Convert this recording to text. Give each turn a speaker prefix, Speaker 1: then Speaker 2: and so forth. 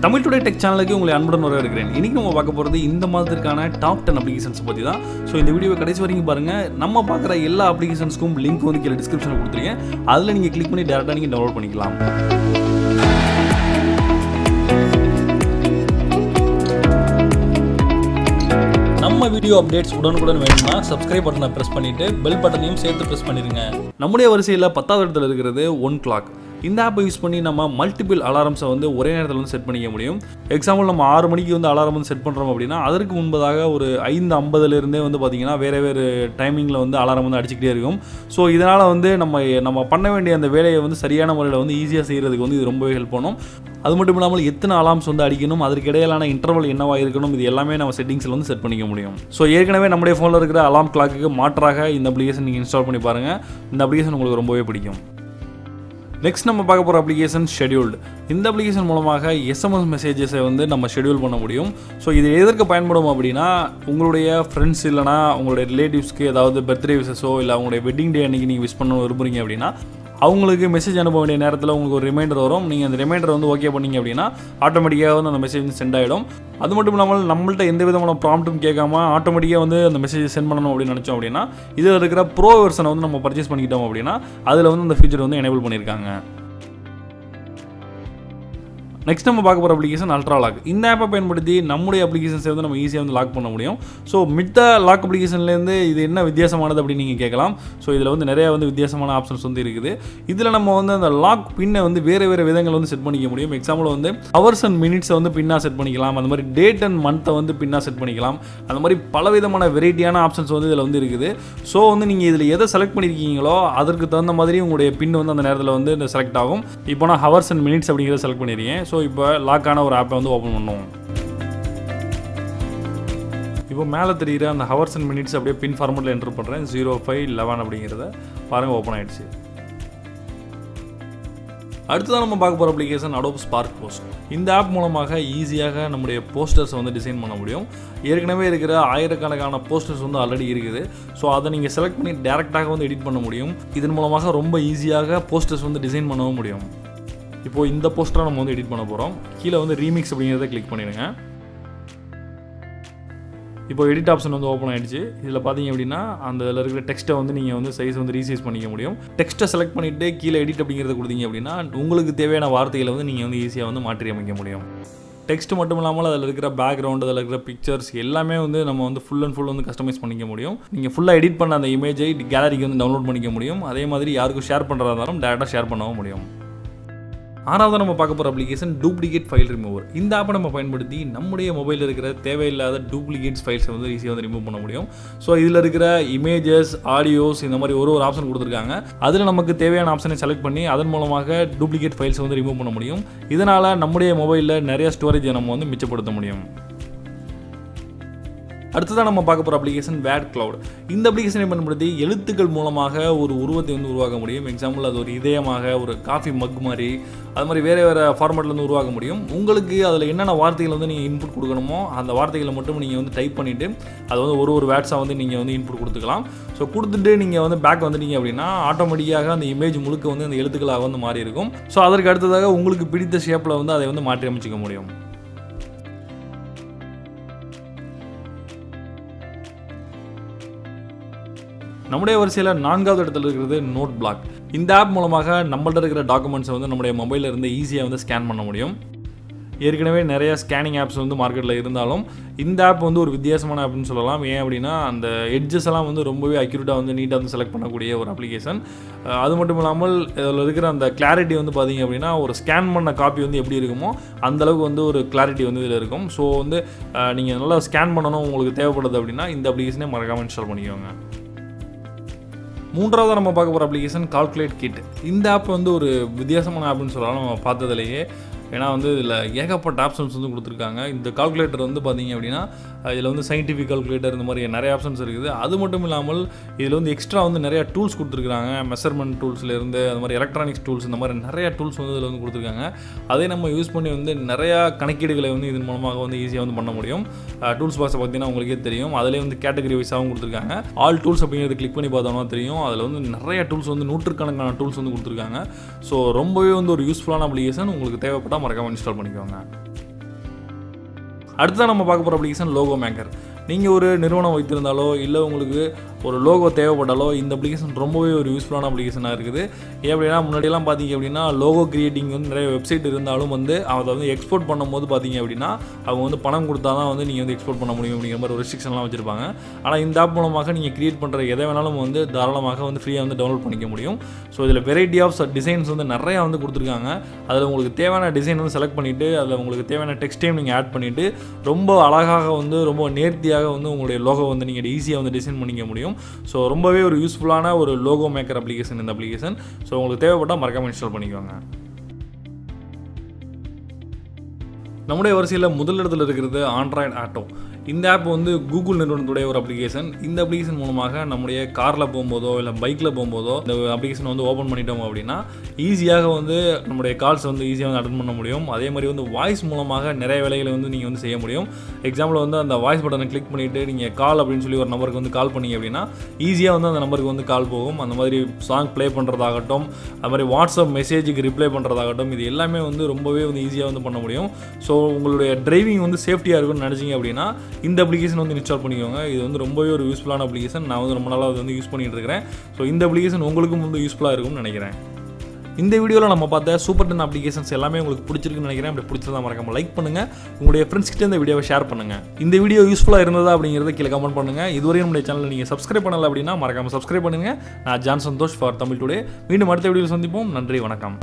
Speaker 1: Tamil today tech சேனலுக்கு உங்களை அன்புடன் வரவேற்கிறேன். இன்னைக்கு நம்ம பார்க்க போகிறது இந்த மாதத்திற்கான டாப் 10 அப்ளிகேஷன்ஸ் பற்றி தான். ஸோ இந்த வீடியோ கடைசி வரைக்கும் பாருங்கள். நம்ம பார்க்குற எல்லா அப்ளிகேஷன்ஸ்க்கும் லிங்க் வந்து கீழே டிஸ்கிரிப்ஷனில் கொடுத்துருக்கேன். அதில் நீங்கள் கிளிக் பண்ணி டேரெக்டாக நீங்கள் டவுன்லோட் பண்ணிக்கலாம். நம்ம வீடியோ அப்டேட்ஸ் உடனுக்குடன் வேணும்னா சப்ஸ்கிரைப் பட்டனை ப்ரெஸ் பண்ணிவிட்டு பெல் பட்டனையும் சேர்த்து ப்ரெஸ் பண்ணிடுங்க. நம்முடைய வரிசையில் 10வது இடத்துல இருக்கிறது ஒன் கிளாக். இந்த ஆப்பை யூஸ் பண்ணி நம்ம மல்டிபிள் அலாரம்ஸை வந்து ஒரே நேரத்தில் வந்து செட் பண்ணிக்க முடியும். எக்ஸாம்பிள் நம்ம 6 மணிக்கு வந்து அலாரம் வந்து செட் பண்ணுறோம் அப்படின்னா அதற்கு முன்பதாக ஒரு 5:50 வந்து பார்த்திங்கன்னா வேறு டைமிங்கில் வந்து அலாரம் வந்து அடிச்சுக்கிட்டே இருக்கும். ஸோ இதனால் வந்து நம்ம பண்ண வேண்டிய அந்த வேலையை வந்து சரியான முறையில் வந்து ஈஸியாக செய்கிறதுக்கு வந்து இது ரொம்பவே ஹெல்ப் பண்ணும். அது மட்டும் இல்லாமல் எத்தனை அலார்ம்ஸ் வந்து அடிக்கணும், அதற்கு இடையிலான இன்டர்வல் என்னவாக இருக்கணும், இது எல்லாமே நம்ம செட்டிங்ஸில் வந்து செட் பண்ணிக்க முடியும். ஸோ ஏற்கனவே நம்முடைய ஃபோனில் இருக்கிற அலார்ம் கிளாக்கு மாற்றாக இந்த அப்ளிகேஷன் நீங்கள் இன்ஸ்டால் பண்ணி பாருங்கள். இந்த அப்ளிகேஷன் உங்களுக்கு ரொம்பவே பிடிக்கும். நெக்ஸ்ட் நம்ம பார்க்க போகிற அப்ளிகேஷன் ஷெட்யூல்டு. இந்த அப்ளிகேஷன் மூலமாக எஸ்எம்எஸ் மெசேஜஸை வந்து நம்ம ஷெட்யூல் பண்ண முடியும். ஸோ இது எதற்கு பயன்படும் அப்படின்னா, உங்களுடைய ஃப்ரெண்ட்ஸ் இல்லைனா உங்களுடைய ரிலேட்டிவ்ஸ்க்கு ஏதாவது பர்த்டே விஷஸோ இல்லை அவங்களுடைய வெட்டிங் டே அன்றைக்கி நீங்கள் விஷ் பண்ண விரும்புகிறீங்க அப்படின்னா அவங்களுக்கு மெசேஜ் அனுப்ப வேண்டிய நேரத்தில் உங்களுக்கு ஒரு ரிமைண்டர் வரும். நீங்கள் அந்த ரிமைண்டர் வந்து ஓகே பண்ணிங்க அப்படின்னா ஆட்டோமேட்டிக்காக வந்து அந்த மெசேஜ் வந்து சென்ட் ஆகிடும். அது மட்டும் இல்லாமல் நம்மள்ட்ட எந்த விதமான ப்ராம்ப்ட்டும் கேட்காம ஆட்டோமேட்டிக்காக வந்து அந்த மெசேஜ் சென்ட் பண்ணணும் அப்படின்னு நினச்சோம் அப்படின்னா இதில் இருக்கிற ப்ரோ வெர்ஷனை வந்து நம்ம பர்ச்சேஸ் பண்ணிக்கிட்டோம் அப்படின்னா அதில் வந்து அந்த ஃபீச்சர் வந்து எனேபிள் பண்ணியிருக்காங்க. நெக்ஸ்ட் நம்ம பார்க்க போகிற அப்ளிகேஷன் அல்ட்ரா லாக். இந்த ஆப்பை பயன்படுத்தி நம்முடைய அப்ளிகேஷன்ஸை வந்து நம்ம ஈஸியாக வந்து லாக் பண்ண முடியும். ஸோ மித்த லாக் அப்ளிகேஷன்லேருந்து இது என்ன வித்தியாசமானது அப்படின்னு நீங்கள் கேட்கலாம். ஸோ இதில் வந்து நிறையா வந்து வித்தியாசமான ஆப்ஷன்ஸ் வந்து இருக்குது. இதில் நம்ம வந்து அந்த லாக் பின்னை வந்து வேறு விதங்கள் வந்து செட் பண்ணிக்க முடியும். எக்ஸாம்பிள் வந்து ஹவர்ஸ் அண்ட் மினிட்ஸை வந்து பின்னாக செட் பண்ணிக்கலாம். அந்த மாதிரி டேட் அண்ட் மந்த்தை வந்து பின்னாக செட் பண்ணிக்கலாம். அந்த மாதிரி பலவிதமான வெரைட்டியான ஆப்ஷன்ஸ் வந்து இதில் வந்து இருக்குது. ஸோ வந்து நீங்கள் இதில் எதை செலக்ட் பண்ணியிருக்கீங்களோ அதற்கு தகுந்த மாதிரி உங்களுடைய பின் வந்து அந்த நேரத்தில் வந்து செலக்ட் ஆகும். இப்போ நான் ஹவர்ஸ் அண்ட் மினிட்ஸ் அப்படிங்கிறத செலக்ட் பண்ணியிருக்கேன். ஸோ இப்போ லாக்கான ஒரு ஆப்பை வந்து ஓப்பன் பண்ணுவோம். இப்போ மேலே தெரிகிற அந்த ஹவர்ஸ் அண்ட் மினிட்ஸ் அப்படியே பின் ஃபார்மெட்டில் என்டர் பண்ணுறேன். 0511 அப்படிங்கிறத பாருங்கள், ஓப்பன் ஆகிடுச்சு. அடுத்ததான் நம்ம பார்க்க போகிற அப்ளிகேஷன் அடோப் ஸ்பார்க் போஸ்ட். இந்த ஆப் மூலமாக ஈஸியாக நம்முடைய போஸ்டர்ஸை வந்து டிசைன் பண்ண முடியும். ஏற்கனவே இருக்கிற ஆயிரக்கணக்கான போஸ்டர்ஸ் வந்து ஆல்ரெடி இருக்குது. ஸோ அதை நீங்கள் செலக்ட் பண்ணி டேரெக்டாக வந்து எடிட் பண்ண முடியும். இதன் மூலமாக ரொம்ப ஈஸியாக போஸ்டர்ஸ் வந்து டிசைன் பண்ணவும் முடியும். இப்போது இந்த போஸ்டரை நம்ம வந்து எடிட் பண்ண போகிறோம். கீழே வந்து ரீமிக்ஸ் அப்படிங்கிறத கிளிக் பண்ணிடுங்க. இப்போ எடிட் ஆப்ஷன் வந்து ஓப்பன் ஆகிடுச்சு. இதில் பார்த்தீங்க அப்படின்னா அந்த இதில் இருக்கிற டெக்ஸ்ட்டை வந்து நீங்கள் வந்து சைஸ் வந்து ரீசைஸ் பண்ணிக்க முடியும். டெக்ஸ்ட்டை செலக்ட் பண்ணிவிட்டு கீழே எடிட் அப்படிங்கிறத கொடுத்தீங்க அப்படின்னா உங்களுக்கு தேவையான வார்த்தைகளை வந்து நீங்கள் வந்து ஈஸியாக வந்து மாற்றி அமைக்க முடியும். டெக்ஸ்ட் மட்டும் இல்லாமல் அதில் இருக்கிற பேக்ரவுண்ட், அதில் இருக்கிற பிக்சர்ஸ் எல்லாமே வந்து நம்ம வந்து ஃபுல் அண்ட் ஃபுல் வந்து கஸ்டமைஸ் பண்ணிக்க முடியும். நீங்கள் ஃபுல்லாக எடிட் பண்ண அந்த இமேஜை கேலரிக்கு வந்து டவுன்லோட் பண்ணிக்க முடியும். அதே மாதிரி யாருக்கும் ஷேர் பண்ணுறதா இருந்தாலும் டேரெக்டாக ஷேர் பண்ணவும் முடியும். ஆறாவது நம்ம பார்க்க போகிற அப்ளிகேஷன் டூப்ளிகேட் ஃபைல் ரிமூவர். இந்த ஆப்பை நம்ம பயன்படுத்தி நம்முடைய மொபைலில் இருக்கிற தேவையில்லாத டூப்ளிகேட்ஸ் ஃபைல்ஸை வந்து ஈஸியாக வந்து ரிமூவ் பண்ண முடியும். ஸோ இதில் இருக்கிற இமேஜஸ், ஆடியோஸ் இந்த மாதிரி ஒரு ஆப்ஷன் கொடுத்துருக்காங்க. அதில் நமக்கு தேவையான ஆப்ஷனை செலக்ட் பண்ணி அதன் மூலமாக டூப்ளிகேட் ஃபைல்ஸை வந்து ரிமூவ் பண்ண முடியும். இதனால் நம்முடைய மொபைலில் நிறைய ஸ்டோரேஜை நம்ம வந்து மிச்சப்படுத்த முடியும். அடுத்ததான் நம்ம பார்க்க போகிற அப்ளிகேஷன் வேட் கிளவுட். இந்த அப்ளிகேஷனை பயன்படுத்தி எழுத்துக்கள் மூலமாக ஒரு உருவத்தை வந்து உருவாக்க முடியும். எக்ஸாம்பிள் அது ஒரு இதயமாக, ஒரு காஃபி மக் மாதிரி, அது மாதிரி வேறு ஃபார்மேட்டில் வந்து உருவாக்க முடியும். உங்களுக்கு அதில் என்னென்ன வார்த்தைகள் வந்து நீங்கள் இன்புட் கொடுக்கணுமோ அந்த வார்த்தைகளை மட்டும் நீங்கள் வந்து டைப் பண்ணிவிட்டு அதை வந்து ஒரு வேர்ட்ஸாக வந்து நீங்கள் வந்து இன்புட் கொடுத்துக்கலாம். ஸோ கொடுத்துட்டு நீங்கள் வந்து பேக் வந்துட்டீங்க அப்படின்னா ஆட்டோமேட்டிக்காக அந்த இமேஜ் முழுக்க வந்து அந்த எழுத்துக்களாக வந்து மாறி இருக்கும். ஸோ அதற்கு அடுத்ததாக உங்களுக்கு பிடித்த ஷேப்பில் வந்து அதை வந்து மாற்றி அமைச்சிக்க முடியும். நம்முடைய வரிசையில் 4வது இடத்துல இருக்கிறது நோட் பிளாக். இந்த ஆப் மூலமாக நம்மள்ட்ட இருக்கிற டாக்குமெண்ட்ஸை வந்து நம்முடைய மொபைலில் இருந்து ஈஸியாக வந்து ஸ்கேன் பண்ண முடியும். ஏற்கனவே நிறைய ஸ்கேனிங் ஆப்ஸ் வந்து மார்க்கெட்டில் இருந்தாலும் இந்த ஆப் வந்து ஒரு வித்தியாசமான ஆப்னு சொல்லலாம். ஏன் அப்படின்னா அந்த எட்ஜஸ் எல்லாம் வந்து ரொம்பவே அக்யூரேட்டாக வந்து நீட்டாக வந்து செலக்ட் பண்ணக்கூடிய ஒரு அப்ளிகேஷன். அது மட்டும் இல்லாமல் இதில் இருக்கிற அந்த கிளாரிட்டி வந்து பார்த்திங்க அப்படின்னா ஒரு ஸ்கேன் பண்ண காப்பி வந்து எப்படி இருக்குமோ அந்தளவுக்கு வந்து ஒரு கிளாரிட்டி வந்து இதில் இருக்கும். ஸோ வந்து நீங்கள் நல்லா ஸ்கேன் பண்ணணும் உங்களுக்கு தேவைப்படுது அப்படின்னா இந்த அப்ளிகேஷனே மறக்காமல் இன்ஸ்டால் பண்ணிக்கோங்க. மூன்றாவது நம்ம பார்க்க போகிற அப்ளிகேஷன் கால்குலேட் கிட். இந்த ஆப் வந்து ஒரு வித்தியாசமான ஆப்னு சொல்லலாம் நம்ம பார்த்ததுலேயே. ஏன்னா வந்து இதில் ஏகப்பட்ட ஆப்ஷன்ஸ் வந்து கொடுத்துருக்காங்க. இந்த கால்குலேட்டர் வந்து பார்த்திங்க அப்படின்னா இதில் வந்து சயின்டிஃபிக் கால்குலேட்டர் இந்த மாதிரி நிறைய ஆப்ஷன்ஸ் இருக்குது. அது மட்டும் இல்லாமல் இதில் வந்து எக்ஸ்ட்ரா வந்து நிறையா டூல்ஸ் கொடுத்துருக்காங்க. மெஷர்மெண்ட் டூல்ஸ்லேருந்து அது மாதிரி எலக்ட்ரானிக்ஸ் டூல்ஸ் இந்த மாதிரி நிறையா டூல்ஸ் வந்து இதில் வந்து கொடுத்துருக்காங்க. அதே நம்ம யூஸ் பண்ணி வந்து நிறையா கணக்கீடுகளை வந்து இதன் மூலமாக வந்து ஈஸியாக வந்து பண்ண முடியும். டூல்ஸ் பாக்ஸை பார்த்தீங்கன்னா உங்களுக்கே தெரியும். அதிலே வந்து கேட்டகரி வைஸாகவும் கொடுத்துருக்காங்க. ஆல் டூல்ஸ் அப்படிங்கிறது கிளிக் பண்ணி பார்த்தோம்னா தெரியும். அதில் வந்து நிறைய டூல்ஸ் வந்து நூற்றுக்கணக்கான டூல்ஸ் வந்து கொடுத்துருக்காங்க. ஸோ ரொம்பவே வந்து ஒரு யூஸ்ஃபுல்லான அப்ளிகேஷன். உங்களுக்கு தேவைப்பட்டால் மறக்காமல் இன்ஸ்டால் பண்ணிக்கோங்க. அடுத்ததான் நம்ம பார்க்க போகிற அப்ளிகேஷன் லோகோ மேக்கர். நீங்கள் ஒரு நிறுவனம் வைத்திருந்தாலோ இல்லை உங்களுக்கு ஒரு லோகோ தேவைப்பட்டாலோ இந்த அப்ளிகேஷன் ரொம்பவே ஒரு யூஸ்ஃபுல்லான அப்ளிகேஷனாக இருக்குது. ஏன் அப்படின்னா முன்னாடியெல்லாம் பார்த்தீங்க அப்படின்னா லோகோ கிரியேட்டிங் வந்து நிறைய வெப்சைட் இருந்தாலும் வந்து அதை வந்து எக்ஸ்போர்ட் பண்ணும்போது பார்த்தீங்க அப்படின்னா அவங்க வந்து பணம் கொடுத்தா தான் வந்து நீங்கள் வந்து எக்ஸ்போர்ட் பண்ண முடியும் அப்படிங்கிற மாதிரி ஒரு ரெஸ்ட்ரிக்ஷன்லாம் வச்சுருப்பாங்க. ஆனால் இந்த ஆப் மூலமாக நீங்கள் கிரியேட் பண்ணுற எதை வேணாலும் வந்து தாராளமாக வந்து ஃப்ரீயாக வந்து டவுன்லோட் பண்ணிக்க முடியும். ஸோ இதில் வெரைட்டி ஆஃப் டிசைன்ஸ் வந்து நிறையா வந்து கொடுத்துருக்காங்க. அதில் உங்களுக்கு தேவையான டிசைன் வந்து செலக்ட் பண்ணிவிட்டு அதில் உங்களுக்கு தேவையான டெக்ஸ்டையும் நீங்கள் ஆட் பண்ணிவிட்டு ரொம்ப அழகாக வந்து ரொம்ப நேர்த்தியாக வந்து உங்களுடைய லோகோ வந்து நீங்கள் ஈஸியாக வந்து டிசைன் பண்ணிக்க முடியும். ஸோ ரொம்பவே ஒரு யூஸ்ஃபுல்லான ஒரு லோகோ மேக்கர் அப்ளிகேஷன் இந்த அப்ளிகேஷன். ஸோ உங்களுக்கு தேவைப்பட்டால் மறக்காமல் இன்ஸ்டால் பண்ணிக்கோங்க. நம்முடைய வரிசையில் முதலிடத்தில் இருக்கிறது ஆண்ட்ராய்டு ஆட்டோ. இந்த ஆப் வந்து கூகுள் நிறுவனத்துடைய ஒரு அப்ளிகேஷன். இந்த அப்ளிகேஷன் மூலமாக நம்முடைய காரில் போகும்போதோ இல்லை பைக்கில் போகும்போதோ இந்த அப்ளிகேஷன் வந்து ஓப்பன் பண்ணிட்டோம் அப்படின்னா ஈஸியாக வந்து நம்முடைய கால்ஸ் வந்து ஈஸியாக வந்து அட்டன் பண்ண முடியும். அதே மாதிரி வந்து வாய்ஸ் மூலமாக நிறைய வேலைகளை வந்து நீங்கள் வந்து செய்ய முடியும். எக்ஸாம்பிள் வந்து அந்த வாய்ஸ் பட்டனை கிளிக் பண்ணிவிட்டு நீங்கள் கால் அப்படின்னு சொல்லி ஒரு நம்பருக்கு வந்து கால் பண்ணிங்க அப்படின்னா ஈஸியாக வந்து அந்த நம்பருக்கு வந்து கால் போகும். அந்த மாதிரி சாங் ப்ளே பண்ணுறதாகட்டும், அது மாதிரி வாட்ஸ்அப் மெசேஜுக்கு ரிப்ளை பண்ணுறதாகட்டும், இது எல்லாமே வந்து ரொம்பவே வந்து ஈஸியாக வந்து பண்ண முடியும். ஸோ உங்களுடைய டிரைவிங் வந்து சேஃப்டியாக இருக்கும்னு நினச்சிங்க அப்படின்னா இந்த அப்ளிகேஷன் வந்து இன்ஸ்டால் பண்ணிக்கோங்க. இது வந்து ரொம்பவே ஒரு யூஸ்ஃபுல்லான அப்ளிகேஷன். நான் வந்து ரொம்ப நாளாக அது வந்து யூஸ் பண்ணிட்டு இருக்கிறேன். ஸோ இந்த அப்ளிகேஷன் உங்களுக்கும் வந்து யூஸ்ஃபுல்லாக இருக்கும்னு நினைக்கிறேன். இந்த வீடியோவில் நம்ம பார்த்த சூப்பர் 10 அப்ளிகேஷன்ஸ் எல்லாமே உங்களுக்கு பிடிச்சிருக்குன்னு நினைக்கிறேன். அப்படி பிடிச்சதா மறக்காம லைக் பண்ணுங்கள், உங்களுடைய ஃப்ரெண்ட்ஸ் கிட்ட இந்த வீடியோவை ஷேர் பண்ணுங்கள். இந்த வீடியோ யூஸ்ஃபுல்லாக இருந்ததா அப்படிங்கிறத கீழே கமெண்ட் பண்ணுங்கள். இதுவரையும் நம்முடைய சேனலில் நீங்கள் சப்ஸ்கிரைப் பண்ணலை அப்படின்னா மறக்காமல் சப்ஸ்கிரைப் பண்ணுங்கள். நான் John Santhosh for Tamil today. மீண்டும் அடுத்த வீடியோவில் சந்திப்போம். நன்றி, வணக்கம்.